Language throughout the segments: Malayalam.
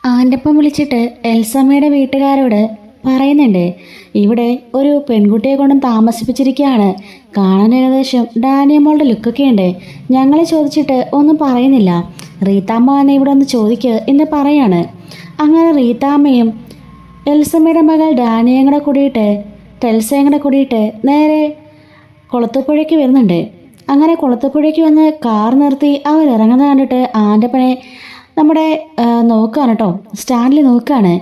ആൻ്റപ്പം വിളിച്ചിട്ട് എൽസമ്മയുടെ വീട്ടുകാരോട് പറയുന്നുണ്ട്, ഇവിടെ ഒരു പെൺകുട്ടിയെ കൊണ്ടും താമസിപ്പിച്ചിരിക്കുകയാണ്. കാണാൻ ഏകദേശം ഡാനിയമോളുടെ ലുക്കൊക്കെ ഉണ്ട്. ഞങ്ങളെ ചോദിച്ചിട്ട് ഒന്നും പറയുന്നില്ല. റീത്താമ്മ തന്നെ ഇവിടെ ഒന്ന് ചോദിക്കുക എന്ന് പറയാണ്. അങ്ങനെ റീത്താമ്മയും എൽസമ്മയുടെ മകൾ ഡാനിയയും കൂടെ കൂടിയിട്ട് ടെൽസയും കൂടെ കൂടിയിട്ട് നേരെ കുളത്തുപുഴയ്ക്ക് വരുന്നുണ്ട്. അങ്ങനെ കുളത്തുപുഴയ്ക്ക് വന്ന് കാർ നിർത്തി അവരിറങ്ങുന്നത് കണ്ടിട്ട് ആൻ്റപ്പനെ നമ്മുടെ നോക്കുകയാണ് കേട്ടോ. സ്റ്റാൻലി നോക്കുകയാണ്.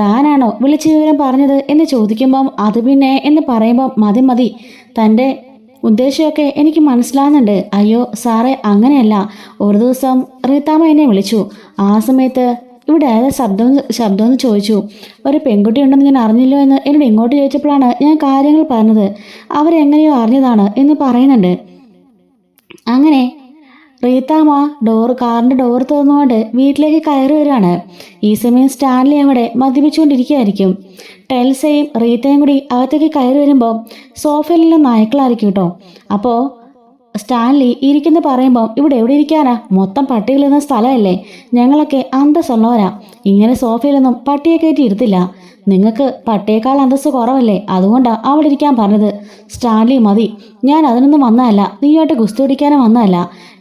താനാണോ വിളിച്ച് വിവരം പറഞ്ഞത് എന്ന് ചോദിക്കുമ്പം അത് പിന്നെ എന്ന് പറയുമ്പം മതി മതി, തൻ്റെ ഉദ്ദേശമൊക്കെ എനിക്ക് മനസ്സിലാകുന്നുണ്ട്. അയ്യോ സാറേ, അങ്ങനെയല്ല. ഒരു ദിവസം റീത്താമ്മ എന്നെ വിളിച്ചു. ആ സമയത്ത് ഇവിടെ ഏതാ ശബ്ദമെന്ന് ചോദിച്ചു. ഒരു പെൺകുട്ടി ഉണ്ടെന്ന് ഞാൻ അറിഞ്ഞില്ലോ എന്ന് എന്നോട് ഇങ്ങോട്ട് ചോദിച്ചപ്പോഴാണ് ഞാൻ കാര്യങ്ങൾ പറഞ്ഞത്. അവരെങ്ങനെയോ അറിഞ്ഞതാണ് എന്ന് പറയുന്നുണ്ട്. അങ്ങനെ റീത്താമ്മ കാറിൻ്റെ ഡോർ തുറന്നുകൊണ്ട് വീട്ടിലേക്ക് കയറി വരികയാണ്. ഈ സമയം സ്റ്റാൻലി അവിടെ മദ്യപിച്ചുകൊണ്ടിരിക്കുകയായിരിക്കും. ടെൽസയും റീത്തയും കൂടി അകത്തേക്ക് കയറി വരുമ്പോൾ സോഫയിലെല്ലാം നായ്ക്കളായിരിക്കും കേട്ടോ. അപ്പോൾ സ്റ്റാൻലി ഇരിക്കുന്ന പറയുമ്പോൾ ഇവിടെ എവിടെ ഇരിക്കാനാ, മൊത്തം പട്ടികളിരുന്ന സ്ഥലമല്ലേ, ഞങ്ങളൊക്കെ അന്തസ്സുള്ളവരാ, ഇങ്ങനെ സോഫയിലൊന്നും പട്ടിയെ കയറ്റി ഇരുത്തില്ല, നിങ്ങൾക്ക് പട്ടിയേക്കാൾ അന്തസ്സ് കുറവല്ലേ, അതുകൊണ്ടാണ് അവിടെ ഇരിക്കാൻ പറഞ്ഞത്. സ്റ്റാൻലി മതി, ഞാൻ അതിനൊന്നും വന്നതല്ല, നീയായിട്ട് ഗുസ്തി പിടിക്കാനും വന്നതല്ല.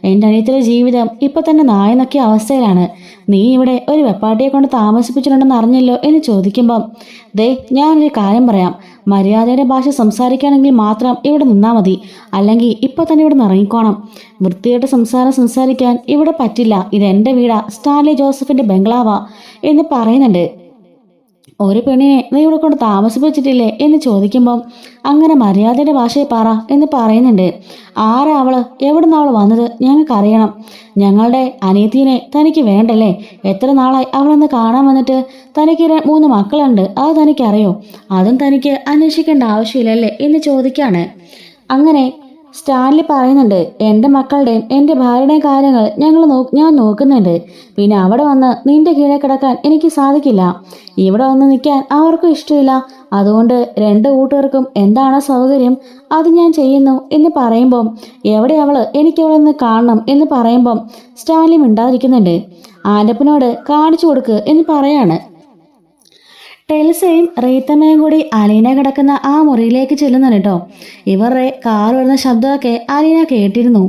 എൻ്റെ അനിയത്തിലെ ജീവിതം ഇപ്പം തന്നെ നായനൊക്കെ അവസ്ഥയിലാണ്. നീ ഇവിടെ ഒരു വെപ്പാട്ടിയെ കൊണ്ട് താമസിപ്പിച്ചിട്ടുണ്ടെന്ന് അറിഞ്ഞല്ലോ എന്ന് ചോദിക്കുമ്പം ദേ ഞാനൊരു കാര്യം പറയാം, മര്യാദയുടെ ഭാഷ സംസാരിക്കുകയാണെങ്കിൽ മാത്രം ഇവിടെ നിന്നാൽ മതി, അല്ലെങ്കിൽ ഇപ്പം തന്നെ ഇവിടെ നിന്ന് ഇറങ്ങിക്കോണം. വൃത്തിയായിട്ട് സംസാരിക്കാൻ ഇവിടെ പറ്റില്ല, ഇതെൻ്റെ വീടാ, സ്റ്റാൻലി ജോസഫിൻ്റെ ബംഗ്ലാവാ എന്ന് പറയുന്നുണ്ട്. ഒരു പെണ്ണിനെ നീ ഇവിടെ കൊണ്ട് താമസിപ്പിച്ചിട്ടില്ലേ എന്ന് ചോദിക്കുമ്പം അങ്ങനെ മര്യാദയുടെ ഭാഷയെ പറ എന്ന് പറയുന്നുണ്ട്. ആരാ അവള്, എവിടുന്ന് അവൾ വന്നത് ഞങ്ങൾക്കറിയണം. ഞങ്ങളുടെ അനിയത്തിനെ തനിക്ക് വേണ്ടല്ലേ, എത്ര നാളായി അവളൊന്ന് കാണാൻ വന്നിട്ട്, തനിക്ക് 3 മക്കളുണ്ട്, അത് തനിക്കറിയോ, അതും തനിക്ക് അന്വേഷിക്കേണ്ട ആവശ്യമില്ലല്ലേ എന്ന് ചോദിക്കാണ്. അങ്ങനെ സ്റ്റാൻലി പറയുന്നുണ്ട്, എൻ്റെ മക്കളുടെയും എൻ്റെ ഭാര്യയുടെയും കാര്യങ്ങൾ ഞാൻ നോക്കുന്നുണ്ട്. പിന്നെ അവിടെ വന്ന് നിന്റെ കീഴെ കിടക്കാൻ എനിക്ക് സാധിക്കില്ല. ഇവിടെ വന്ന് നിൽക്കാൻ അവർക്കും ഇഷ്ടമില്ല. അതുകൊണ്ട് 2 കൂട്ടുകാർക്കും എന്താണോ സൗകര്യം അത് ഞാൻ ചെയ്യുന്നു എന്ന് പറയുമ്പം എവിടെ അവള്, എനിക്ക് അവളെ ഒന്ന് കാണണം എന്ന് പറയുമ്പം സ്റ്റാൻലി മിണ്ടാതിരിക്കുന്നുണ്ട്. ആൻ്റപ്പനോട് കാണിച്ചു കൊടുക്ക് എന്ന് പറയാണ്. ടെൽസയും റീത്തമ്മയും കൂടി അലീന കിടക്കുന്ന ആ മുറിയിലേക്ക് ചെല്ലുന്നുണ്ട് കേട്ടോ. ഇവരുടെ കാർ വരുന്ന ശബ്ദമൊക്കെ അലീന കേട്ടിരുന്നു.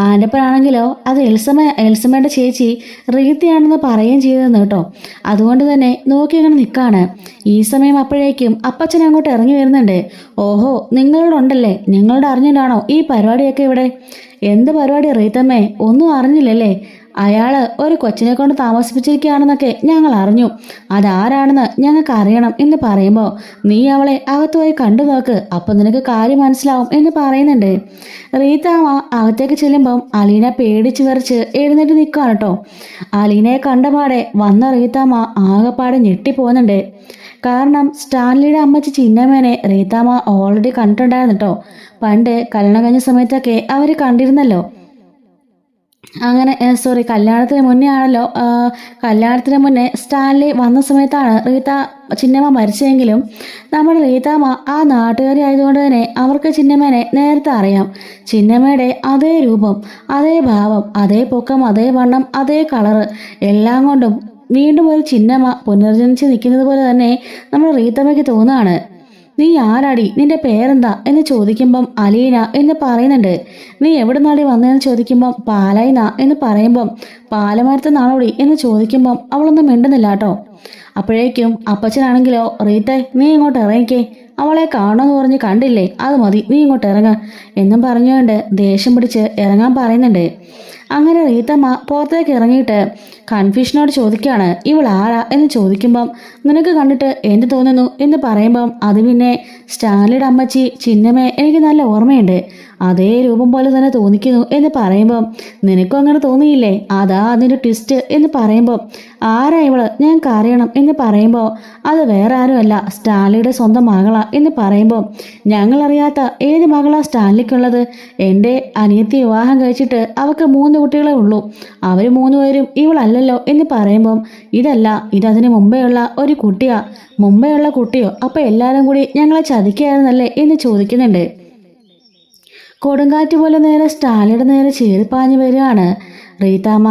ആൻ്റപ്പനാണെങ്കിലോ അത് എൽസമ്മയുടെ ചേച്ചി റീത്തയാണെന്ന് പറയുകയും ചെയ്തിരുന്നു കേട്ടോ. അതുകൊണ്ട് തന്നെ നോക്കി അങ്ങനെ നിൽക്കാണ്. ഈ സമയം അപ്പോഴേക്കും അപ്പച്ചൻ അങ്ങോട്ട് ഇറങ്ങി വരുന്നുണ്ട്. ഓഹോ, നിങ്ങളോടുണ്ടല്ലേ, നിങ്ങളോട് അറിഞ്ഞിട്ടാണോ ഈ പരിപാടിയൊക്കെ ഇവിടെ? എന്ത് പരിപാടി റീത്തമ്മേ, ഒന്നും അറിഞ്ഞില്ലല്ലേ? അയാള് ഒരു കൊച്ചിനെ കൊണ്ട് താമസിപ്പിച്ചിരിക്കുകയാണെന്നൊക്കെ ഞങ്ങൾ അറിഞ്ഞു, അതാരാണെന്ന് ഞങ്ങൾക്ക് അറിയണം എന്ന് പറയുമ്പോൾ നീ അവളെ അകത്ത് പോയി കണ്ടു നോക്ക്, അപ്പം നിനക്ക് കാര്യം മനസ്സിലാവും എന്ന് പറയുന്നുണ്ട്. റീത്താമ്മ അകത്തേക്ക് ചെല്ലുമ്പം അലീന പേടിച്ച് വിറച്ച് എഴുന്നേറ്റ് നിൽക്കുകയാണ് കേട്ടോ. അലീനയെ കണ്ടപാടെ വന്ന റീത്താമ്മ ആകെപ്പാടെ ഞെട്ടിപ്പോകുന്നുണ്ട്. കാരണം സ്റ്റാൻലിയുടെ അമ്മച്ചി ചിന്നമ്മേനെ റീത്താമ്മ ഓൾറെഡി കണ്ടിട്ടുണ്ടായിരുന്നു കേട്ടോ. പണ്ട് കല്യാണം കഴിഞ്ഞ സമയത്തൊക്കെ അവർ കണ്ടിരുന്നല്ലോ. അങ്ങനെ കല്യാണത്തിന് മുന്നേ ആണല്ലോ, കല്യാണത്തിന് മുന്നേ സ്റ്റാൻലി വന്ന സമയത്താണ് ചിന്നമ്മ മരിച്ചെങ്കിലും നമ്മുടെ റീത്താമ്മ ആ നാട്ടുകാരി ആയതുകൊണ്ട് തന്നെ അവർക്ക് ചിന്നമ്മേനെ നേരത്തെ അറിയാം. ചിന്നമ്മയുടെ അതേ രൂപം, അതേ ഭാവം, അതേ പൊക്കം, അതേ വണ്ണം, അതേ കളറ് എല്ലാം കൊണ്ടും വീണ്ടും ഒരു ചിന്നമ്മ പുനർജനിച്ച് നിൽക്കുന്നത് പോലെ തന്നെ നമ്മുടെ റീത്തമ്മയ്ക്ക് തോന്നുകയാണ്. നീ ആരാടി, നിന്റെ പേരെന്താ എന്ന് ചോദിക്കുമ്പം അലീന എന്ന് പറയുന്നുണ്ട്. നീ എവിടെ നാടി വന്നതെന്ന് ചോദിക്കുമ്പം പാലായിന എന്ന് പറയുമ്പം പാലമരത്തുനിന്നാണോടി എന്ന് ചോദിക്കുമ്പം അവളൊന്നും മിണ്ടുന്നില്ല കേട്ടോ. അപ്പോഴേക്കും അപ്പച്ചനാണെങ്കിലോ റീത്തെ നീ ഇങ്ങോട്ട് ഇറങ്ങിക്കേ, അവളെ കാണണമെന്ന് പറഞ്ഞ് കണ്ടില്ലേ, അത് മതി, നീ ഇങ്ങോട്ട് ഇറങ്ങ എന്നും പറഞ്ഞുകൊണ്ട് ദേഷ്യം പിടിച്ച് ഇറങ്ങാൻ പറയുന്നുണ്ട്. അങ്ങനെ റീത്തമ്മ പുറത്തേക്ക് ഇറങ്ങിയിട്ട് കൺഫ്യൂഷനോട് ചോദിക്കുകയാണ്, ഇവൾ ആരാ എന്ന് ചോദിക്കുമ്പം നിനക്ക് കണ്ടിട്ട് എന്ത് തോന്നുന്നു എന്ന് പറയുമ്പം അത് പിന്നെ സ്റ്റാൻലിയുടെ അമ്മച്ചി ചിന്നമ്മേ എനിക്ക് നല്ല ഓർമ്മയുണ്ട്, അതേ രൂപം പോലെ തന്നെ തോന്നിക്കുന്നു എന്ന് പറയുമ്പം നിനക്കും അങ്ങനെ തോന്നിയില്ലേ, അതാ അതിൻ്റെ ട്വിസ്റ്റ് എന്ന് പറയുമ്പം ആരാ ഇവള്, ഞങ്ങൾക്ക് അറിയണം എന്ന് പറയുമ്പോൾ അത് വേറെ ആരുമല്ല സ്റ്റാൻലിയുടെ സ്വന്തം മകളാ എന്ന് പറയുമ്പോൾ ഞങ്ങളറിയാത്ത ഏത് മകളാ സ്റ്റാൻലിക്കുള്ളത്? എൻ്റെ അനിയത്തി വിവാഹം കഴിച്ചിട്ട് അവൾക്ക് 3 കുട്ടികളെ ഉള്ളൂ, അവർ 3 പേരും ഇവളല്ലല്ലോ എന്ന് പറയുമ്പം ഇതല്ല, ഇതതിന് മുമ്പേയുള്ള ഒരു കുട്ടിയാ. മുമ്പേയുള്ള കുട്ടിയോ? അപ്പം എല്ലാവരും കൂടി ഞങ്ങളെ ചതിക്കുകയായിരുന്നല്ലേ എന്ന് ചോദിക്കുന്നുണ്ട്. കൊടുങ്കാറ്റ് പോലെ നേരെ സ്റ്റാലിയുടെ നേരെ ചീറിപ്പാഞ്ഞു വരികയാണ് റീത്താമ്മ.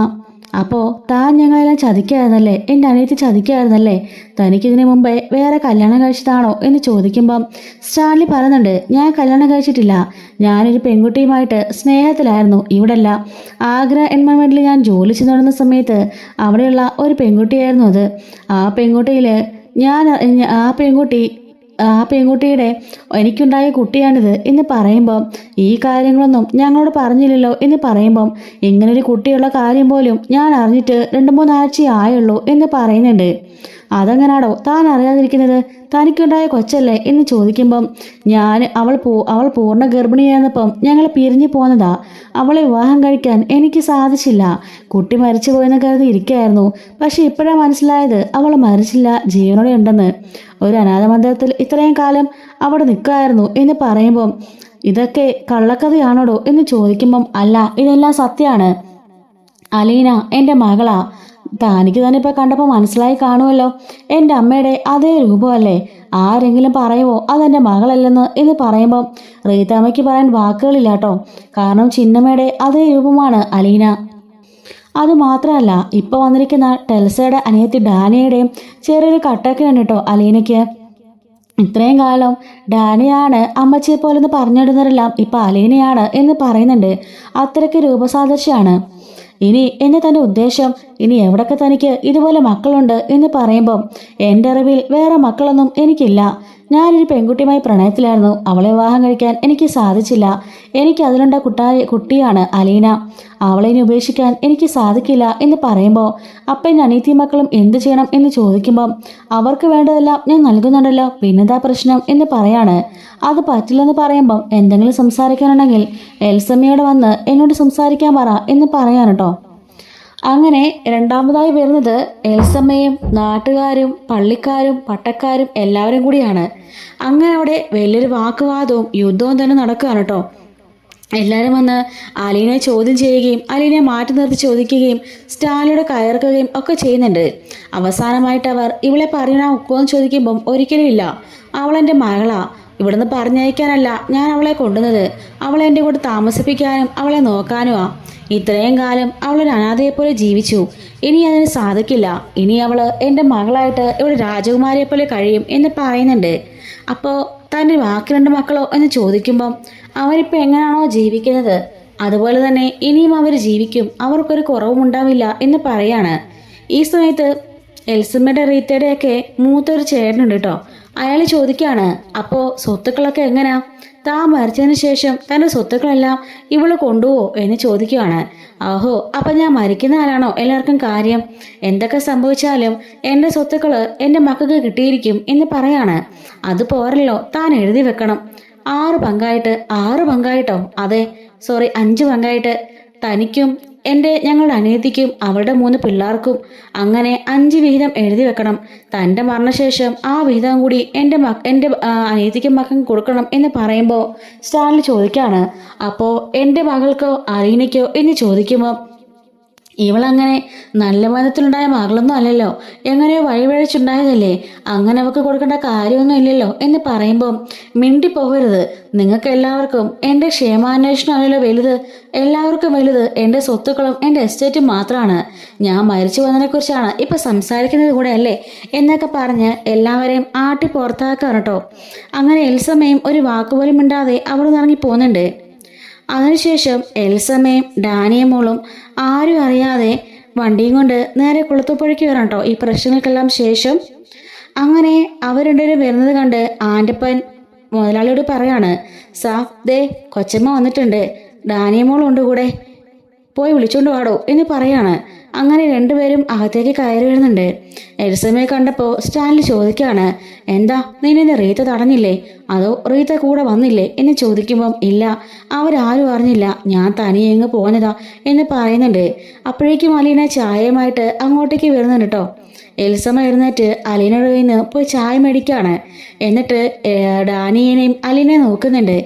അപ്പോൾ താൻ ഞങ്ങളെല്ലാം ചതിക്കായിരുന്നല്ലേ, എൻ്റെ അനിയത്തി ചതിക്കായിരുന്നല്ലേ, തനിക്കിതിനു മുമ്പേ വേറെ കല്യാണം കഴിച്ചതാണോ എന്ന് ചോദിക്കുമ്പം സ്റ്റാൻലി പറയുന്നുണ്ട്, ഞാൻ കല്യാണം കഴിച്ചിട്ടില്ല, ഞാനൊരു പെൺകുട്ടിയുമായിട്ട് സ്നേഹത്തിലായിരുന്നു. ഇവിടെല്ല, ആഗ്ര എൻവയൺമെൻറ്റിൽ ഞാൻ ജോലി ചെയ്തു നടന്ന സമയത്ത് അവിടെയുള്ള ഒരു പെൺകുട്ടിയായിരുന്നു അത്. ആ പെൺകുട്ടിയിൽ ആ പെൺകുട്ടിയുടെ എനിക്കുണ്ടായ കുട്ടിയാണിത് എന്ന് പറയുമ്പം ഈ കാര്യങ്ങളൊന്നും ഞങ്ങളോട് പറഞ്ഞില്ലല്ലോ എന്ന് പറയുമ്പം ഇങ്ങനൊരു കുട്ടിയുള്ള കാര്യം പോലും ഞാൻ അറിഞ്ഞിട്ട് 2-3 ആഴ്ചയായുള്ളൂ എന്ന് പറയുന്നുണ്ട്. അതെങ്ങനാടോ താൻ അറിയാതിരിക്കുന്നത്, തനിക്കുണ്ടായ കൊച്ചല്ലേ എന്ന് ചോദിക്കുമ്പം അവൾ പൂർണ്ണ ഗർഭിണിയായിരുന്നപ്പം ഞങ്ങൾ പിരിഞ്ഞു പോന്നതാ. അവളെ വിവാഹം കഴിക്കാൻ എനിക്ക് സാധിച്ചില്ല. കുട്ടി മരിച്ചു പോയെന്ന് കരുതി ഇരിക്കുകയായിരുന്നു. പക്ഷെ ഇപ്പോഴാണ് മനസ്സിലായത് അവൾ മരിച്ചില്ല, ജീവനോടെ ഉണ്ടെന്ന്. ഒരു അനാഥ മന്ദിരത്തിൽ ഇത്രയും കാലം അവിടെ നിൽക്കുമായിരുന്നു എന്ന് പറയുമ്പം ഇതൊക്കെ കള്ളക്കഥയാണോടോ എന്ന് ചോദിക്കുമ്പം അല്ല, ഇതെല്ലാം സത്യമാണ്. അലീന എൻ്റെ മകളാ. തനിക്ക് തന്നെ ഇപ്പം കണ്ടപ്പോൾ മനസ്സിലായി കാണുമല്ലോ, എൻ്റെ അമ്മയുടെ അതേ രൂപമല്ലേ. ആരെങ്കിലും പറയുമോ അതെൻ്റെ മകളല്ലെന്ന് എന്ന് പറയുമ്പം റീതാമ്മയ്ക്ക് പറയാൻ വാക്കുകളില്ല കേട്ടോ. കാരണം ചിന്നമ്മയുടെ അതേ രൂപമാണ് അലീന. അതുമാത്രമല്ല, ഇപ്പോൾ വന്നിരിക്കുന്ന ടെൽസയുടെ അനിയത്തി ഡാനിയുടെയും ചെറിയൊരു കട്ടൊക്കെയാണ് കേട്ടോ അലീനയ്ക്ക്. ഇത്രയും കാലം ഡാനിയാണ് അമ്മച്ചിയെ പോലെന്ന് പറഞ്ഞിടുന്നവരെല്ലാം ഇപ്പം അലീനയാണ് എന്ന് പറയുന്നുണ്ട്. അത്രയ്ക്ക് രൂപസാദൃശ്യമാണ്. ഇനി എന്നെ തൻ്റെ ഉദ്ദേശം, ഇനി എവിടൊക്കെ തനിക്ക് ഇതുപോലെ മക്കളുണ്ട് എന്ന് പറയുമ്പം എൻ്റെ അറിവിൽ വേറെ മക്കളൊന്നും എനിക്കില്ല. ഞാനൊരു പെൺകുട്ടിയുമായി പ്രണയത്തിലായിരുന്നു. അവളെ വിവാഹം കഴിക്കാൻ എനിക്ക് സാധിച്ചില്ല. എനിക്ക് അതിലുണ്ട കുട്ടിയാണ് അലീന. അവളെ ഇനി ഉപേക്ഷിക്കാൻ എനിക്ക് സാധിക്കില്ല എന്ന് പറയുമ്പോൾ അപ്പം എൻ്റെ അനിയത്തി മക്കളും എന്ത് ചെയ്യണം എന്ന് ചോദിക്കുമ്പം അവർക്ക് വേണ്ടതെല്ലാം ഞാൻ നൽകുന്നുണ്ടല്ലോ, പിന്നെന്താ പ്രശ്നം എന്ന് പറയാണ്. അത് പറ്റില്ലെന്ന് പറയുമ്പം എന്തെങ്കിലും സംസാരിക്കാനുണ്ടെങ്കിൽ എൽസമ്മയോട് വന്ന് എന്നോട് സംസാരിക്കാൻ പറ എന്ന് പറയാൻ കേട്ടോ. അങ്ങനെ രണ്ടാമതായി വരുന്നത് എൽസമ്മയും നാട്ടുകാരും പള്ളിക്കാരും പട്ടക്കാരും എല്ലാവരും കൂടിയാണ്. അങ്ങനെ അവിടെ വലിയൊരു വാക്കുവാദവും യുദ്ധവും തന്നെ നടക്കുകയാണ് കേട്ടോ. എല്ലാവരും വന്ന് അലീനെ ചോദ്യം ചെയ്യുകയും അലീനെ മാറ്റി നിർത്തി ചോദിക്കുകയും സ്റ്റാലിയുടെ കയർക്കുകയും ഒക്കെ ചെയ്യുന്നുണ്ട്. അവസാനമായിട്ട് അവർ ഇവളെ പറയണ ഒക്കുമെന്ന് ചോദിക്കുമ്പം ഒരിക്കലും ഇല്ല, അവളെൻ്റെ മകളാ. ഇവിടുന്ന് പറഞ്ഞയക്കാനല്ല ഞാൻ അവളെ കൊണ്ടുവന്നത്, അവളെ എൻ്റെ കൂടെ താമസിപ്പിക്കാനും അവളെ നോക്കാനുമാ. ഇത്രയും കാലം അവളൊരു അനാഥയെപ്പോലെ ജീവിച്ചു. ഇനി അതിന് സാധിക്കില്ല. ഇനി അവൾ എൻ്റെ മകളായിട്ട് ഇവിടെ രാജകുമാരിയെപ്പോലെ കഴിയും എന്ന് പറയുന്നുണ്ട്. അപ്പോൾ തൻ്റെ ബാക്കി 2 മക്കളോ എന്ന് ചോദിക്കുമ്പം അവരിപ്പോൾ എങ്ങനെയാണോ ജീവിക്കുന്നത് അതുപോലെ തന്നെ ഇനിയും അവർ ജീവിക്കും, അവർക്കൊരു കുറവും ഉണ്ടാവില്ല എന്ന് പറയാണ്. ഈ സമയത്ത് എൽസമ്മയുടെ റീത്തയുടെയൊക്കെ മൂത്തൊരു ചേട്ടനുണ്ട് കേട്ടോ. അയാൾ ചോദിക്കുകയാണ്, അപ്പോൾ സ്വത്തുക്കളൊക്കെ എങ്ങനെയാ? താൻ മരിച്ചതിന് ശേഷം തൻ്റെ സ്വത്തുക്കളെല്ലാം ഇവള് കൊണ്ടുപോവോ എന്ന് ചോദിക്കുകയാണ്. ആഹോ, അപ്പം ഞാൻ മരിക്കുന്ന ആളാണോ എല്ലാവർക്കും കാര്യം? എന്തൊക്കെ സംഭവിച്ചാലും എൻ്റെ സ്വത്തുക്കൾ എൻ്റെ മക്കൾക്ക് കിട്ടിയിരിക്കും എന്ന് പറയാണ്. അത് പോരല്ലോ, താൻ എഴുതി വെക്കണം. 6 പങ്കായിട്ടോ? അതെ, സോറി, 5 പങ്കായിട്ട്. തനിക്കും ഞങ്ങളുടെ അനിയത്തിക്കും അവളുടെ 3 പിള്ളേർക്കും അങ്ങനെ 5 വിഹിതം എഴുതി വെക്കണം. തൻ്റെ മരണശേഷം ആ വിഹിതം കൂടി എൻ്റെ അനിയത്തിക്കും മക്കൾക്കും കൊടുക്കണം എന്ന് പറയുമ്പോൾ സ്റ്റാൻലി ചോദിക്കുകയാണ്, അപ്പോൾ എൻ്റെ മകൾക്കോ അലീനയ്ക്കോ എന്ന് ചോദിക്കുമ്പോൾ ഇവളങ്ങനെ നല്ല ബന്ധത്തിലുണ്ടായ മകളൊന്നും അല്ലല്ലോ, എങ്ങനെയോ വഴിവഴിച്ചുണ്ടായതല്ലേ, അങ്ങനെ അവൾക്ക് കൊടുക്കേണ്ട കാര്യമൊന്നും ഇല്ലല്ലോ എന്ന് പറയുമ്പം മിണ്ടിപ്പോകരുത്. നിങ്ങൾക്ക് എല്ലാവർക്കും എൻ്റെ ക്ഷേമാന്വേഷണം അല്ലല്ലോ വലുത്. എല്ലാവർക്കും വലുത് എൻ്റെ സ്വത്തുക്കളും എൻ്റെ എസ്റ്റേറ്റും മാത്രമാണ്. ഞാൻ മരിച്ചു വന്നതിനെക്കുറിച്ചാണ് ഇപ്പം സംസാരിക്കുന്നത് കൂടെ അല്ലേ എന്നൊക്കെ പറഞ്ഞ് എല്ലാവരെയും ആട്ടി പുറത്താക്കാണ് കേട്ടോ. അങ്ങനെ എൽസമ്മയും ഒരു വാക്കുപോലും മിണ്ടാതെ അവിടെ നിന്ന് ഇറങ്ങി പോകുന്നുണ്ട്. അതിനുശേഷം എൽസമ്മയും ഡാനിയമോളും ആരും അറിയാതെ വണ്ടിയും കൊണ്ട് നേരെ കുളത്തുപുഴയ്ക്ക് വരാം കേട്ടോ. ഈ പ്രശ്നങ്ങൾക്കെല്ലാം ശേഷം അങ്ങനെ അവർ 2 പേരും വരുന്നത് കണ്ട് ആൻ്റപ്പൻ മുതലാളിയോട് പറയാണ്, സാബ് ദേ കൊച്ചമ്മ വന്നിട്ടുണ്ട്, ഡാനിയമോളുണ്ട് കൂടെ, പോയി വിളിച്ചോണ്ട് വാടോ എന്ന് പറയാണ്. അങ്ങനെ 2 പേരും അകത്തേക്ക് കയറി വരുന്നുണ്ട്. എൽസമ്മയെ കണ്ടപ്പോൾ സ്റ്റാൻലി ചോദിക്കുകയാണ്, എന്താ നിന്നെ റീത്ത തടഞ്ഞില്ലേ, അതോ റീത്ത കൂടെ വന്നില്ലേ എന്ന് ചോദിക്കുമ്പം ഇല്ല, അവരാരും അറിഞ്ഞില്ല, ഞാൻ തനിയെ എങ്ങ് പോന്നതാ എന്ന് പറയുന്നുണ്ട്. അപ്പോഴേക്കും അലീന ചായയുമായിട്ട് അങ്ങോട്ടേക്ക് വരുന്നുണ്ട് കേട്ടോ. എൽസമ്മ എഴുന്നേറ്റ് അലീനയുടെ കയ്യിൽ നിന്ന് പോയി ചായ മേടിക്കുകയാണ്. എന്നിട്ട് ഡാനിയേനെയും അലീനയെ നോക്കുന്നുണ്ട്.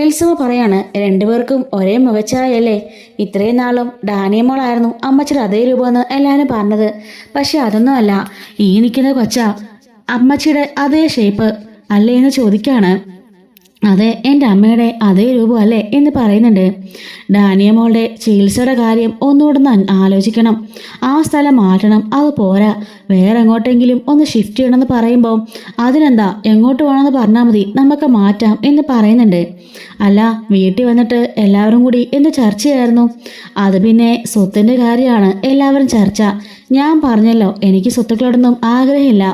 എൽസമ്മ പറയാണ്, 2 പേർക്കും ഒരേ മുഖച്ചായല്ലേ, ഇത്രയും നാളും ഡാനിയമോളായിരുന്നു അമ്മച്ചിയുടെ അതേ രൂപമെന്ന് എല്ലാവരും പറഞ്ഞത്. പക്ഷെ അതൊന്നും അല്ല, ഈ നിൽക്കുന്ന കൊച്ച അമ്മച്ചിയുടെ അതേ ഷേപ്പ് അല്ലേ എന്ന് ചോദിക്കുകയാണ്. അതെ, എൻ്റെ അമ്മയുടെ അതേ രൂപമല്ലേ എന്ന് പറയുന്നുണ്ട്. ഡാനിയമോളുടെ ചികിത്സയുടെ കാര്യം ഒന്നുകൂടെ ആലോചിക്കണം. ആ സ്ഥലം മാറ്റണം, അത് പോരാ, വേറെ എങ്ങോട്ടെങ്കിലും ഒന്ന് ഷിഫ്റ്റ് ചെയ്യണമെന്ന് പറയുമ്പോൾ അതിനെന്താ, എങ്ങോട്ട് വേണമെന്ന് പറഞ്ഞാൽ മതി, നമുക്ക് മാറ്റാം എന്ന് പറയുന്നുണ്ട്. അല്ല, വീട്ടിൽ വന്നിട്ട് എല്ലാവരും കൂടി എന്ത് ചർച്ചയായിരുന്നു? അത് പിന്നെ സ്വത്തിൻ്റെ കാര്യമാണ് എല്ലാവരും ചർച്ച. ഞാൻ പറഞ്ഞല്ലോ, എനിക്ക് സ്വത്തുക്കളോടൊന്നും ആഗ്രഹമില്ല.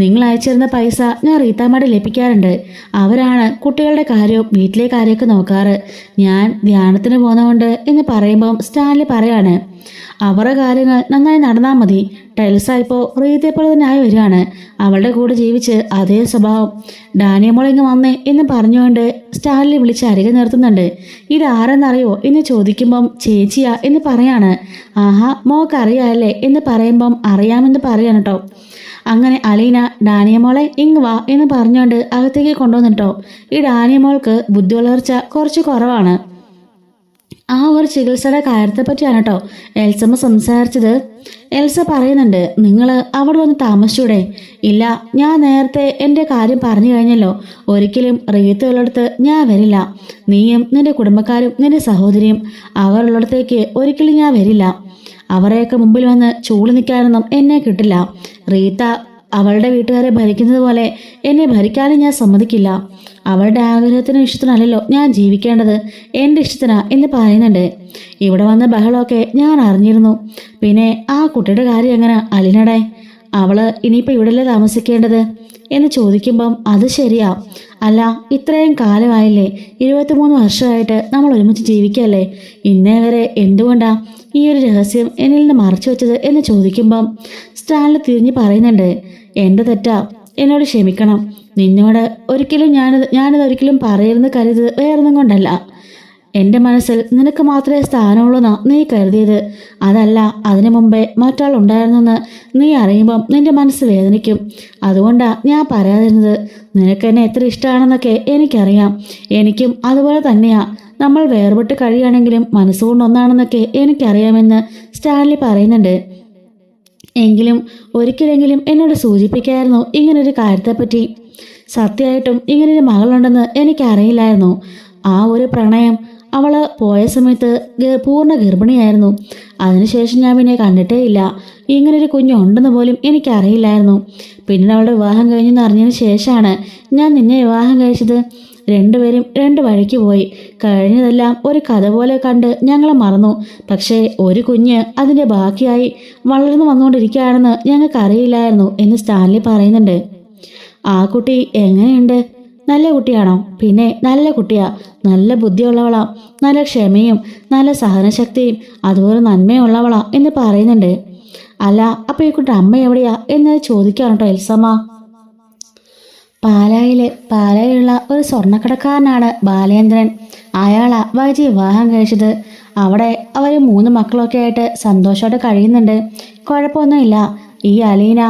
നിങ്ങൾ അയച്ചിരുന്ന പൈസ ഞാൻ റീത്താമ്മയുടെ ലഭിക്കാറുണ്ട്. അവരാണ് കുട്ടികളുടെ കാര്യവും വീട്ടിലെ കാര്യമൊക്കെ നോക്കാറ്. ഞാൻ ധ്യാനത്തിന് പോകുന്നതുകൊണ്ട് എന്ന് പറയുമ്പം സ്റ്റാൻലി പറയാണ്, അവരുടെ കാര്യങ്ങൾ നന്നായി നടന്നാൽ മതി. ടെൽസ ഇപ്പോൾ റീത്തയെപ്പോലെ തന്നെ ആയി വരികയാണ്. അവളുടെ കൂടെ ജീവിച്ച് അതേ സ്വഭാവം. ഡാനിയമോൾ ഇങ്ങ് വന്നേ എന്ന് പറഞ്ഞുകൊണ്ട് സ്റ്റാൻലി വിളിച്ച് അരികെ നിർത്തുന്നുണ്ട്. ഇതാരെന്നറിയോ എന്ന് ചോദിക്കുമ്പം ചേച്ചിയാ എന്ന് പറയാണ്. ആഹാ, മോക്കറിയാമല്ലേ എന്ന് പറയുമ്പം അറിയാമെന്ന് പറയാണ് കേട്ടോ. അങ്ങനെ അലീന ഡാനിയമോളെ ഇങ്ങ് വാ എന്ന് പറഞ്ഞുകൊണ്ട് അകത്തേക്ക് കൊണ്ടുവന്നിട്ടോ. ഈ ഡാനിയമോൾക്ക് ബുദ്ധി വളർച്ച കുറച്ച് കുറവാണ്. ആ ഒരു ചികിത്സയുടെ കാര്യത്തെ പറ്റിയാണ് കേട്ടോ എൽസമ്മ സംസാരിച്ചത്. എൽസ പറയുന്നുണ്ട്, നിങ്ങൾ അവിടെ വന്ന് താമസിച്ചൂടെ? ഇല്ല, ഞാൻ നേരത്തെ എൻ്റെ കാര്യം പറഞ്ഞു കഴിഞ്ഞല്ലോ. ഒരിക്കലും റീത്തുള്ളിടത്ത് ഞാൻ വരില്ല. നീയും നിന്റെ കുടുംബക്കാരും നിന്റെ സഹോദരിയും അവരുള്ളിടത്തേക്ക് ഒരിക്കലും ഞാൻ വരില്ല. അവരെയൊക്കെ മുമ്പിൽ വന്ന് ചൂളി നിൽക്കാനൊന്നും എന്നെ കിട്ടില്ല. റീത്ത അവളുടെ വീട്ടുകാരെ ഭരിക്കുന്നത് പോലെ എന്നെ ഭരിക്കാനും ഞാൻ സമ്മതിക്കില്ല. അവളുടെ ആഗ്രഹത്തിനും ഇഷ്ടത്തിനല്ലല്ലോ ഞാൻ ജീവിക്കേണ്ടത്, എൻ്റെ ഇഷ്ടത്തിനാ എന്ന് പറയുന്നുണ്ട്. ഇവിടെ വന്ന ബഹളമൊക്കെ ഞാൻ അറിഞ്ഞിരുന്നു. പിന്നെ ആ കുട്ടിയുടെ കാര്യം എങ്ങനെ അലിനടെ? അവള് ഇനിയിപ്പോൾ ഇവിടെയല്ലേ താമസിക്കേണ്ടത് എന്ന് ചോദിക്കുമ്പം അത് ശരിയാ. അല്ല, ഇത്രയും കാലമായില്ലേ, 23 വർഷമായിട്ട് നമ്മൾ ഒരുമിച്ച് ജീവിക്കല്ലേ, ഇന്നേ വരെ എന്തുകൊണ്ടാ ഈ ഒരു രഹസ്യം എന്നിൽ നിന്ന് മറച്ചു വെച്ചത് എന്ന് ചോദിക്കുമ്പം സ്റ്റാൻലി തിരിഞ്ഞ് പറയുന്നുണ്ട്, എൻ്റെ തെറ്റാ, എന്നോട് ക്ഷമിക്കണം. നിന്നോട് ഒരിക്കലും ഞാനിത് ഒരിക്കലും പറയരുതെന്ന് കരുത്, വേറൊന്നും കൊണ്ടല്ല. എൻ്റെ മനസ്സിൽ നിനക്ക് മാത്രമേ സ്ഥാനമുള്ളൂന്നാ നീ കരുതിയത്. അതല്ല, അതിനു മുമ്പേ മറ്റാൾ ഉണ്ടായിരുന്നെന്ന് നീ അറിയുമ്പം നിന്റെ മനസ്സ് വേദനിക്കും. അതുകൊണ്ടാ ഞാൻ പറയാതിരുന്നത്. നിനക്ക് എന്നെ എത്ര ഇഷ്ടമാണെന്നൊക്കെ എനിക്കറിയാം. എനിക്കും അതുപോലെ തന്നെയാ. നമ്മൾ വേർപെട്ട് കഴിയുകയാണെങ്കിലും മനസ്സുകൊണ്ട് ഒന്നാണെന്നൊക്കെ എനിക്കറിയാമെന്ന് സ്റ്റാൻലി പറയുന്നുണ്ട്. എങ്കിലും ഒരിക്കലെങ്കിലും എന്നോട് സൂചിപ്പിക്കായിരുന്നു ഇങ്ങനൊരു കാര്യത്തെപ്പറ്റി. സത്യമായിട്ടും ഇങ്ങനൊരു മകളുണ്ടെന്ന് എനിക്കറിയില്ലായിരുന്നു. ആ ഒരു പ്രണയം അവൾ പോയ സമയത്ത് പൂർണ്ണ ഗർഭിണിയായിരുന്നു. അതിനുശേഷം ഞാൻ പിന്നെ കണ്ടിട്ടേ ഇല്ല. ഇങ്ങനൊരു കുഞ്ഞുണ്ടെന്ന് പോലും എനിക്കറിയില്ലായിരുന്നു. പിന്നെ അവളുടെ വിവാഹം കഴിഞ്ഞെന്ന് അറിഞ്ഞതിന് ശേഷമാണ് ഞാൻ നിന്നെ വിവാഹം കഴിച്ചത്. രണ്ടുപേരും രണ്ട് വഴിക്ക് പോയി. കഴിഞ്ഞതെല്ലാം ഒരു കഥ പോലെ കണ്ട് ഞങ്ങൾ മറന്നു. പക്ഷേ ഒരു കുഞ്ഞ് അതിൻ്റെ ബാക്കിയായി വളർന്നു വന്നുകൊണ്ടിരിക്കുകയാണെന്ന് ഞങ്ങൾക്കറിയില്ലായിരുന്നു എന്ന് സ്റ്റാൻലി പറയുന്നുണ്ട്. ആ കുട്ടി എങ്ങനെയുണ്ട്? നല്ല കുട്ടിയാണോ? പിന്നെ നല്ല കുട്ടിയാ, നല്ല ബുദ്ധിയുള്ളവളാ, നല്ല ക്ഷമയും നല്ല സഹനശക്തിയും അതുപോലെ നന്മയുള്ളവളാ എന്ന് പറയുന്നുണ്ട്. അല്ല, അപ്പോൾ ഈ കുട്ടി അമ്മ എവിടെയാ എന്ന് ചോദിക്കാണ് കേട്ടോ എൽസമ്മ. പാലായിലുള്ള ഒരു സ്വർണ്ണക്കടക്കാരനാണ് ബാലേന്ദ്രൻ. അയാളാ വൈജി വിവാഹം കഴിച്ചത്. അവിടെ അവർ 3 മക്കളൊക്കെ ആയിട്ട് സന്തോഷമായിട്ട് കഴിയുന്നുണ്ട്. കുഴപ്പമൊന്നുമില്ല. ഈ അലീന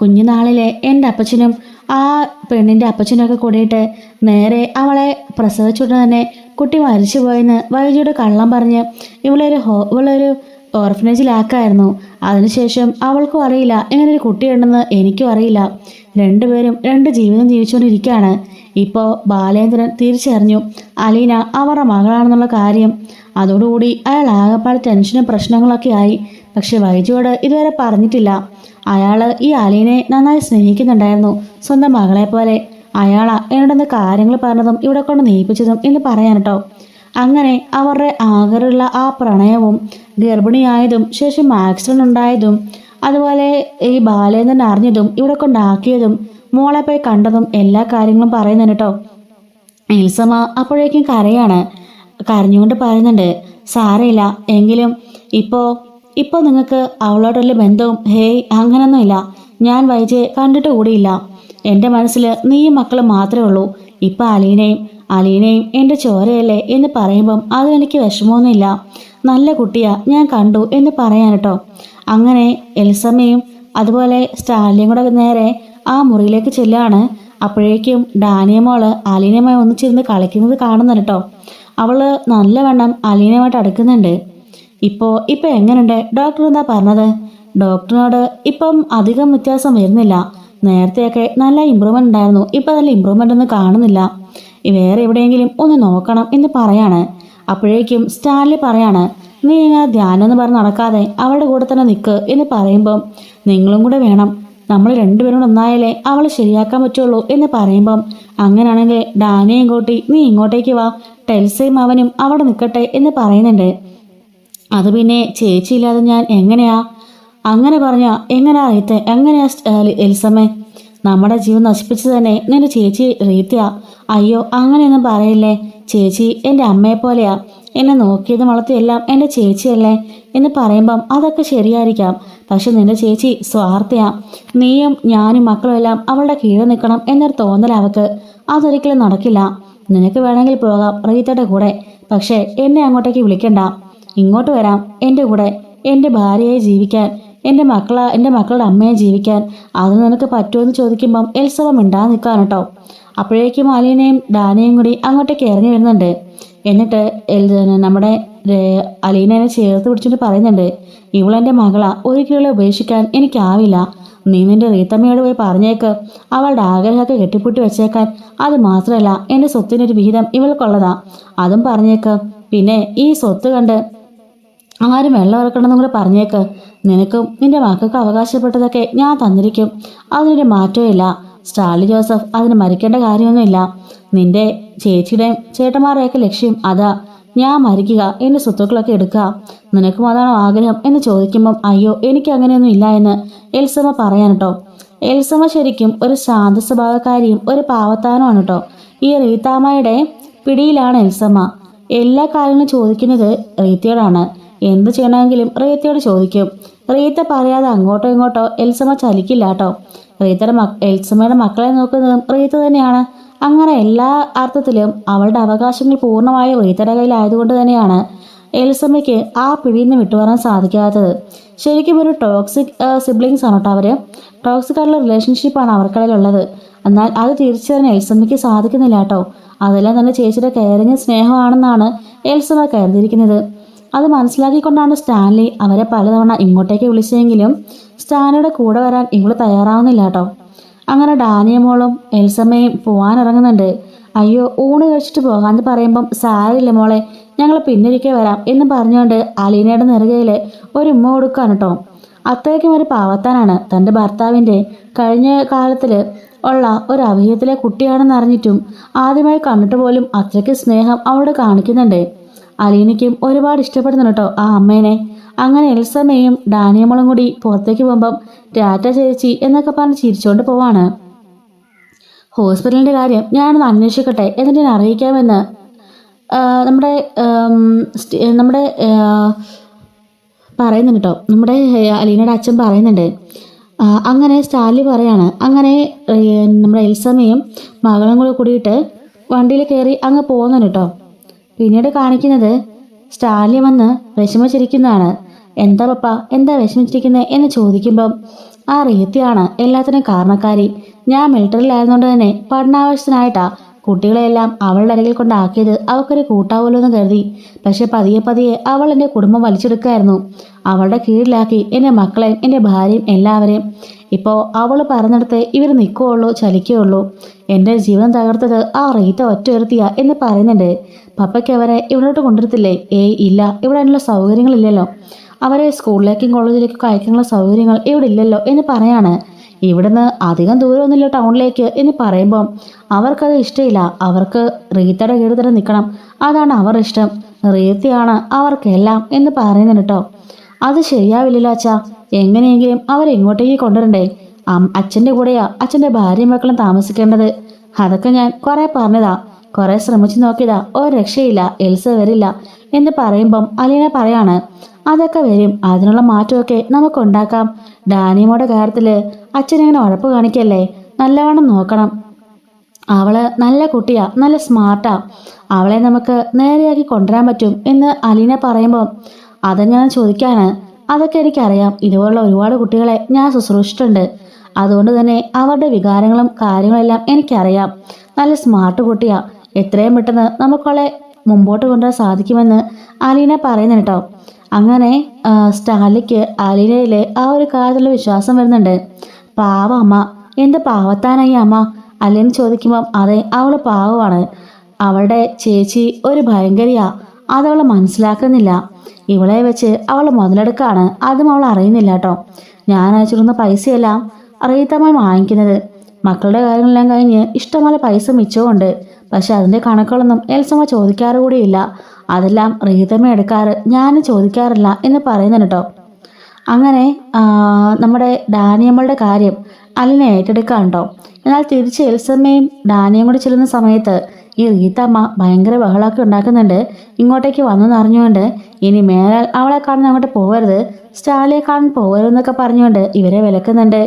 കുഞ്ഞുനാളിലെ എൻ്റെ അപ്പച്ചനും ആ പെണ്ണിൻ്റെ അപ്പച്ചനൊക്കെ കൂടിയിട്ട് നേരെ അവളെ പ്രസവിച്ചുകൊണ്ട് തന്നെ കുട്ടി മരിച്ചു പോയെന്ന് വൈജിയുടെ കള്ളം പറഞ്ഞ് ഇവളൊരു ഓർഫനേജിലാക്കായിരുന്നു. അതിനുശേഷം അവൾക്കും അറിയില്ല ഇങ്ങനൊരു കുട്ടിയുണ്ടെന്ന് എനിക്കും അറിയില്ല. രണ്ടുപേരും 2 ജീവിതം ജീവിച്ചുകൊണ്ടിരിക്കുകയാണ്. ഇപ്പോൾ ബാലേന്ദ്രൻ തിരിച്ചറിഞ്ഞു അലീന അവരുടെ മകളാണെന്നുള്ള കാര്യം. അതോടുകൂടി അയാൾ ആകെപ്പാട് ടെൻഷനും പ്രശ്നങ്ങളൊക്കെ ആയി. പക്ഷെ വൈജിയോട് ഇതുവരെ പറഞ്ഞിട്ടില്ല. അയാൾ ഈ അലീനെ നന്നായി സ്നേഹിക്കുന്നുണ്ടായിരുന്നു, സ്വന്തം മകളെ പോലെ. അയാളാ എന്നോടൊന്ന് കാര്യങ്ങൾ പറഞ്ഞതും ഇവിടെ കൊണ്ട് നീപ്പിച്ചതും എന്ന് പറയാൻ കേട്ടോ. അങ്ങനെ അവരുടെ ആകെയുള്ള ആ പ്രണയവും ഗർഭിണിയായതും ശേഷം ആക്സിഡന്റ് ഉണ്ടായതും അതുപോലെ ഈ ബാലേന്ദ്രൻ അറിഞ്ഞതും ഇവിടെ കൊണ്ടാക്കിയതും മോളെ പോയി കണ്ടതും എല്ലാ കാര്യങ്ങളും പറയുന്നുണ്ട് കേട്ടോ. എൽസമ്മ അപ്പോഴേക്കും കരഞ്ഞുകൊണ്ട് പറയുന്നുണ്ട്, സാരമില്ല, എങ്കിലും ഇപ്പോൾ നിങ്ങൾക്ക് അവളോടുള്ള ബന്ധവും ഹേയ് അങ്ങനൊന്നുമില്ല. ഞാൻ വൈജയെ കണ്ടിട്ട് കൂടിയില്ല. എൻ്റെ മനസ്സിൽ നീയും മക്കളും മാത്രമേ ഉള്ളൂ. ഇപ്പം അലീനയും എൻ്റെ ചോരയല്ലേ എന്ന് പറയുമ്പം അതെനിക്ക് വിഷമമൊന്നുമില്ല. നല്ല കുട്ടിയാ, ഞാൻ കണ്ടു എന്ന് പറയാൻ കേട്ടോ. അങ്ങനെ എൽസമ്മയും അതുപോലെ സ്റ്റാൻലിയും കൂടെ നേരെ ആ മുറിയിലേക്ക് ചെല്ലുകയാണ്. അപ്പോഴേക്കും ഡാനിയമോള് അലീനയുമായി ഒന്നിച്ചിരുന്ന് കളിക്കുന്നത് കാണുന്നുണ്ട് കേട്ടോ. അവള് നല്ലവണ്ണം അലീനയുമായിട്ട് അടുക്കുന്നുണ്ട്. ഇപ്പോൾ എങ്ങനെയുണ്ട്? ഡോക്ടർ എന്താ പറഞ്ഞത്? ഡോക്ടറിനോട് ഇപ്പം അധികം വ്യത്യാസം വരുന്നില്ല. നേരത്തെയൊക്കെ നല്ല ഇമ്പ്രൂവ്മെൻ്റ് ഉണ്ടായിരുന്നു, ഇപ്പം നല്ല ഇമ്പ്രൂവ്മെൻ്റ് ഒന്നും കാണുന്നില്ല. വേറെ എവിടെയെങ്കിലും ഒന്ന് നോക്കണം എന്ന് പറയാണ്. അപ്പോഴേക്കും സ്റ്റാൻലി പറയാണ്, നീ ഇങ്ങനെ ധ്യാനം എന്ന് പറഞ്ഞ് നടക്കാതെ അവളുടെ കൂടെ തന്നെ നിൽക്ക് എന്ന് പറയുമ്പം നിങ്ങളും കൂടെ വേണം, നമ്മൾ രണ്ടുപേരും കൂടെ ഒന്നായാലേ അവളെ ശരിയാക്കാൻ പറ്റുള്ളൂ എന്ന് പറയുമ്പം അങ്ങനെയാണെങ്കിൽ ഡാനിയെയും കൂട്ടി നീ ഇങ്ങോട്ടേക്ക് വാ, ടെൽസയും അവനും അവിടെ നിൽക്കട്ടെ എന്ന് പറയുന്നുണ്ട്. അത് പിന്നെ ചേച്ചിയില്ലാതെ ഞാൻ എങ്ങനെയാ? അങ്ങനെ പറഞ്ഞ എങ്ങനെയാ റീത്തെ, എങ്ങനെയാ എൽസമ്മേ? നമ്മുടെ ജീവൻ നശിപ്പിച്ചത് തന്നെ നിന്റെ ചേച്ചി റീത്തയാ. അയ്യോ അങ്ങനെയൊന്നും പറയില്ലേ, ചേച്ചി എൻ്റെ അമ്മയെ പോലെയാ, എന്നെ നോക്കിയതും വളർത്തിയെല്ലാം എൻ്റെ ചേച്ചിയല്ലേ എന്ന് പറയുമ്പം അതൊക്കെ ശരിയായിരിക്കാം. പക്ഷെ നിന്റെ ചേച്ചി സ്വാർത്ഥയാ. നീയും ഞാനും മക്കളും എല്ലാം അവളുടെ കീഴിൽ നിൽക്കണം എന്നൊരു തോന്നൽ അവക്ക്. അതൊരിക്കലും നടക്കില്ല. നിനക്ക് വേണമെങ്കിൽ പോകാം റീത്തയുടെ കൂടെ, പക്ഷേ എന്നെ അങ്ങോട്ടേക്ക് വിളിക്കണ്ട. ഇങ്ങോട്ട് വരാം എൻ്റെ കൂടെ, എൻ്റെ ഭാര്യയെ ജീവിക്കാൻ, എൻ്റെ മക്കളുടെ അമ്മയെ ജീവിക്കാൻ. അത് നിനക്ക് പറ്റുമെന്ന് ചോദിക്കുമ്പം എൽസവ മിണ്ടാ നിൽക്കാൻ കേട്ടോ. അപ്പോഴേക്കും അലീനയും ഡാനയും കൂടി അങ്ങോട്ടേക്ക് ഇറങ്ങി വരുന്നുണ്ട്. എന്നിട്ട് നമ്മുടെ അലീനയെ ചേർത്ത് പിടിച്ചിട്ട് പറയുന്നുണ്ട്, ഇവളെൻ്റെ മകളാ, ഒരിക്കലും ഉപേക്ഷിക്കാൻ എനിക്കാവില്ല. നീ നിന്റെ റീത്തമ്മയോട് പോയി പറഞ്ഞേക്ക്, അവളുടെ ആഗ്രഹമൊക്കെ കെട്ടിപ്പൂട്ടി വെച്ചേക്കാൻ. അത് മാത്രമല്ല എൻ്റെ സ്വത്തിനൊരു വിഹിതം ഇവൾക്കുള്ളതാ, അതും പറഞ്ഞേക്ക്. പിന്നെ ഈ സ്വത്ത് കണ്ട് ആരും വെള്ളം ഇറക്കണമെന്നും കൂടെ പറഞ്ഞേക്ക്. നിനക്കും നിന്റെ മക്കൾക്ക് അവകാശപ്പെട്ടതൊക്കെ ഞാൻ തന്നിരിക്കും, അതിനൊരു മാറ്റവും. സ്റ്റാർലി ജോസഫ് അതിന് മരിക്കേണ്ട കാര്യമൊന്നുമില്ല. നിന്റെ ചേച്ചിയുടെയും ചേട്ടന്മാരുടെയൊക്കെ ലക്ഷ്യം അതാ, ഞാൻ മരിക്കുക, എൻ്റെ സ്വത്തുക്കളൊക്കെ എടുക്കുക. നിനക്കും അതാണോ ആഗ്രഹം എന്ന് ചോദിക്കുമ്പം അയ്യോ എനിക്ക് അങ്ങനെയൊന്നും ഇല്ല എന്ന് എൽസമ്മ പറയാൻ കേട്ടോ. എൽസമ്മ ശരിക്കും ഒരു ശാന്ത സ്വഭാവക്കാരിയും ഒരു പാവത്താനുമാണ് കേട്ടോ. ഈ റീത്താമ്മയുടെ പിടിയിലാണ് എൽസമ്മ. എല്ലാ കാര്യങ്ങളും ചോദിക്കുന്നത് റീത്തയോടാണ്. എന്ത് ചെയ്യണമെങ്കിലും റീത്തയോട് ചോദിക്കും. റീത്ത പറയാതെ അങ്ങോട്ടോ ഇങ്ങോട്ടോ എൽസമ്മ ചലിക്കില്ല കേട്ടോ. എൽസമ്മയുടെ മക്കളെ നോക്കുന്നതും റീത്ത തന്നെയാണ്. അങ്ങനെ എല്ലാ അർത്ഥത്തിലും അവളുടെ അവകാശങ്ങൾ പൂർണ്ണമായും റീത്തയുടെ കയ്യിലായതുകൊണ്ട് തന്നെയാണ് എൽസമ്മയ്ക്ക് ആ പിടിയിൽ നിന്ന് വിട്ടുവരാൻ സാധിക്കാത്തത്. ശരിക്കും ഒരു ടോക്സിക് സിബ്ലിങ്സ് ആണ് കേട്ടോ. അവര് ടോക്സിക് ആയിട്ടുള്ള റിലേഷൻഷിപ്പാണ് അവർക്കിടയിലുള്ളത്. എന്നാൽ അത് തിരിച്ചറിയാൻ എൽസമ്മയ്ക്ക് സാധിക്കുന്നില്ല കേട്ടോ. അതെല്ലാം തന്നെ ചേച്ചിയുടെ കെയറിങ് സ്നേഹമാണെന്നാണ് എൽസമ്മ കരുതിയിരിക്കുന്നത്. അത് മനസ്സിലാക്കിക്കൊണ്ടാണ് സ്റ്റാൻലി അവരെ പലതവണ ഇങ്ങോട്ടേക്ക് വിളിച്ചെങ്കിലും സ്റ്റാൻലിയുടെ കൂടെ വരാൻ ഇവള് തയ്യാറാവുന്നില്ല കേട്ടോ. അങ്ങനെ ഡാനിയമോളും എൽസമ്മയും പോകാനിറങ്ങുന്നുണ്ട്. അയ്യോ ഊണ് കഴിച്ചിട്ട് പോകാമെന്ന് പറയുമ്പം സാരില്ല മോളെ, ഞങ്ങൾ പിന്നൊരിക്കൽ വരാം എന്ന് പറഞ്ഞുകൊണ്ട് അലീനയുടെ നെറുകയിൽ ഒരു ഉമ്മ കൊടുക്കാണ് കേട്ടോ. അത്രയ്ക്കും ഒരു പാവത്താനാണ്. തൻ്റെ ഭർത്താവിൻ്റെ കഴിഞ്ഞ കാലത്തിൽ ഉള്ള ഒരു അഭിനയത്തിലെ കുട്ടിയാണെന്ന് അറിഞ്ഞിട്ടും ആദ്യമായി കണ്ടിട്ട് പോലും അത്രയ്ക്ക് സ്നേഹം അവളോട് കാണിക്കുന്നുണ്ട്. അലീനയ്ക്കും ഒരുപാട് ഇഷ്ടപ്പെടുന്നുണ്ട് കേട്ടോ ആ അമ്മേനെ. അങ്ങനെ എൽസമ്മയും ഡാനിയമോളും കൂടി പുറത്തേക്ക് പോകുമ്പം ടാറ്റ ചേച്ചി എന്നൊക്കെ പറഞ്ഞ് ചിരിച്ചുകൊണ്ട് പോവാണ്. ഹോസ്പിറ്റലിൻ്റെ കാര്യം ഞാനൊന്ന് അന്വേഷിക്കട്ടെ എന്നിട്ട് ഞാൻ അറിയിക്കാമെന്ന് നമ്മുടെ നമ്മുടെ പറയുന്നുണ്ട് കേട്ടോ. നമ്മുടെ അലീനയുടെ അച്ഛൻ പറയുന്നുണ്ട്. അങ്ങനെ സ്റ്റാൻലി പറയാണ്. അങ്ങനെ നമ്മുടെ എൽസമ്മയും മകളും കൂടെ കൂടിയിട്ട് വണ്ടിയിൽ കയറി അങ്ങ് പോകുന്നുണ്ട് കേട്ടോ. പിന്നീട് കാണിക്കുന്നത് സ്റ്റാൻലി വന്ന് വിഷമിച്ചിരിക്കുന്നതാണ്. എന്താ പപ്പ, എന്താ വിഷമിച്ചിരിക്കുന്നത് എന്ന് ചോദിക്കുമ്പം ആ റീത്തിയാണ് എല്ലാത്തിനും കാരണക്കാരി. ഞാൻ മിലിറ്ററിയിലായിരുന്നുകൊണ്ട് തന്നെ പഠനാവശ്യത്തിനായിട്ടാ കുട്ടികളെല്ലാം അവളുടെ അരികിൽ കൊണ്ടാക്കിയത് അവൾക്കൊരു കൂട്ടാവുമല്ലോ എന്ന് കരുതി. പക്ഷെ പതിയെ പതിയെ അവൾ എൻ്റെ കുടുംബം വലിച്ചെടുക്കുകയായിരുന്നു. അവളുടെ കീഴിലാക്കി എൻ്റെ മക്കളെയും എൻ്റെ ഭാര്യയും എല്ലാവരെയും. ഇപ്പോൾ അവൾ പറഞ്ഞെടുത്ത് ഇവർ നിൽക്കുകയുള്ളൂ, ചലിക്കുകയുള്ളൂ. എൻ്റെ ജീവൻ തകർത്തത് ആ റീത്ത ഒറ്റ എന്ന് പറയുന്നുണ്ട്. പപ്പയ്ക്ക് അവരെ ഇവിടോട്ട് കൊണ്ടുവരത്തില്ലേ? ഏയ് ഇല്ല, ഇവിടെ അതിനുള്ള സൗകര്യങ്ങളില്ലല്ലോ. അവരെ സ്കൂളിലേക്കും കോളേജിലേക്കും അയക്കാനുള്ള സൗകര്യങ്ങൾ ഇവിടെ ഇല്ലല്ലോ എന്ന് പറയാണ്. ഇവിടുന്ന് അധികം ദൂരമൊന്നുമില്ല ടൗണിലേക്ക് എന്ന് പറയുമ്പം അവർക്കത് ഇഷ്ടമില്ല. അവർക്ക് റീത്തയുടെ കീഴിൽ തന്നെ നിൽക്കണം, അതാണ് അവരുടെ ഇഷ്ടം. റീത്തയാണ് അവർക്കെല്ലാം എന്ന് പറയുന്നുണ്ട് കേട്ടോ. അത് ശരിയാവില്ലല്ലോ അച്ഛാ, എങ്ങനെയെങ്കിലും അവരെ ഇങ്ങോട്ടേക്ക് കൊണ്ടുവരണ്ടേ? അച്ഛൻ്റെ കൂടെയാ അച്ഛൻ്റെ ഭാര്യയും മക്കളും താമസിക്കേണ്ടത്. അതൊക്കെ ഞാൻ കുറേ പറഞ്ഞതാ, കുറേ ശ്രമിച്ചു നോക്കിയതാ, ഒരു രക്ഷയില്ല, എൽസ വരില്ല എന്ന് പറയുമ്പം അലീന പറയാണ്, അതൊക്കെ വരും, അതിനുള്ള മാറ്റമൊക്കെ നമുക്കുണ്ടാക്കാം. ഡാനിയമ്മയുടെ കാര്യത്തിൽ അച്ഛനെങ്ങനെ ഉഴപ്പ് കാണിക്കല്ലേ, നല്ലവണ്ണം നോക്കണം. അവള് നല്ല കുട്ടിയാ, നല്ല സ്മാർട്ടാ, അവളെ നമുക്ക് നേരെയാക്കി കൊണ്ടുവരാൻ പറ്റും എന്ന് അലീന പറയുമ്പം അതെങ്ങനെ ചോദിക്കാണ്. അതൊക്കെ എനിക്കറിയാം, ഇതുപോലുള്ള ഒരുപാട് കുട്ടികളെ ഞാൻ ശുശ്രൂഷിച്ചിട്ടുണ്ട്. അതുകൊണ്ട് തന്നെ അവരുടെ വികാരങ്ങളും കാര്യങ്ങളെല്ലാം എനിക്കറിയാം. നല്ല സ്മാർട്ട് കുട്ടിയാ, എത്രയും പെട്ടെന്ന് നമുക്കവളെ മുമ്പോട്ട് കൊണ്ടുവരാൻ സാധിക്കുമെന്ന് അലീന പറയുന്നുണ്ട് കേട്ടോ. അങ്ങനെ സ്റ്റാലിക്ക് അലീനയിൽ ആ ഒരു കാര്യത്തിലുള്ള വിശ്വാസം വരുന്നുണ്ട്. പാവ അമ്മ, എന്ത് പാവത്താനായി അമ്മ അല്ലെന്ന് ചോദിക്കുമ്പം അതെ അവൾ പാവമാണ്. അവളുടെ ചേച്ചി ഒരു ഭയങ്കരിയാ, അതവൾ മനസ്സിലാക്കുന്നില്ല. ഇവളെ വെച്ച് അവൾ മുതലെടുക്കാണ്, അതും അവൾ അറിയുന്നില്ല കേട്ടോ. ഞാൻ അയച്ചിരുന്ന പൈസയെല്ലാം റീത്തമ്മ വാങ്ങിക്കുന്നത്. മക്കളുടെ കാര്യങ്ങളെല്ലാം കഴിഞ്ഞ് ഇഷ്ടംപോലെ പൈസ മിച്ചമുണ്ട്. പക്ഷെ അതിൻ്റെ കണക്കുകളൊന്നും എൽസമ്മ ചോദിക്കാറ് കൂടിയില്ല. അതെല്ലാം റീത്തമ്മ എടുക്കാറ്, ഞാനും ചോദിക്കാറില്ല എന്ന് പറയുന്നുണ്ട് കേട്ടോ. അങ്ങനെ നമ്മുടെ ഡാനിയമ്മളുടെ കാര്യം അലിനെ ഏറ്റെടുക്കാനുണ്ടോ. എന്നാൽ തിരിച്ച് എൽസമ്മയും ഡാനിയും കൂടി ചെല്ലുന്ന സമയത്ത് ഈ റീത്തമ്മ ഭയങ്കര ബഹളമൊക്കെ ഉണ്ടാക്കുന്നുണ്ട്. ഇങ്ങോട്ടേക്ക് വന്നെന്ന് അറിഞ്ഞുകൊണ്ട് ഇനി മേലാൽ അവളെ കാണാൻ അങ്ങോട്ട് പോകരുത്, സ്റ്റാലിയെ കാണാൻ പോകരുതെന്നൊക്കെ പറഞ്ഞുകൊണ്ട് ഇവരെ വിലക്കുന്നുണ്ട്.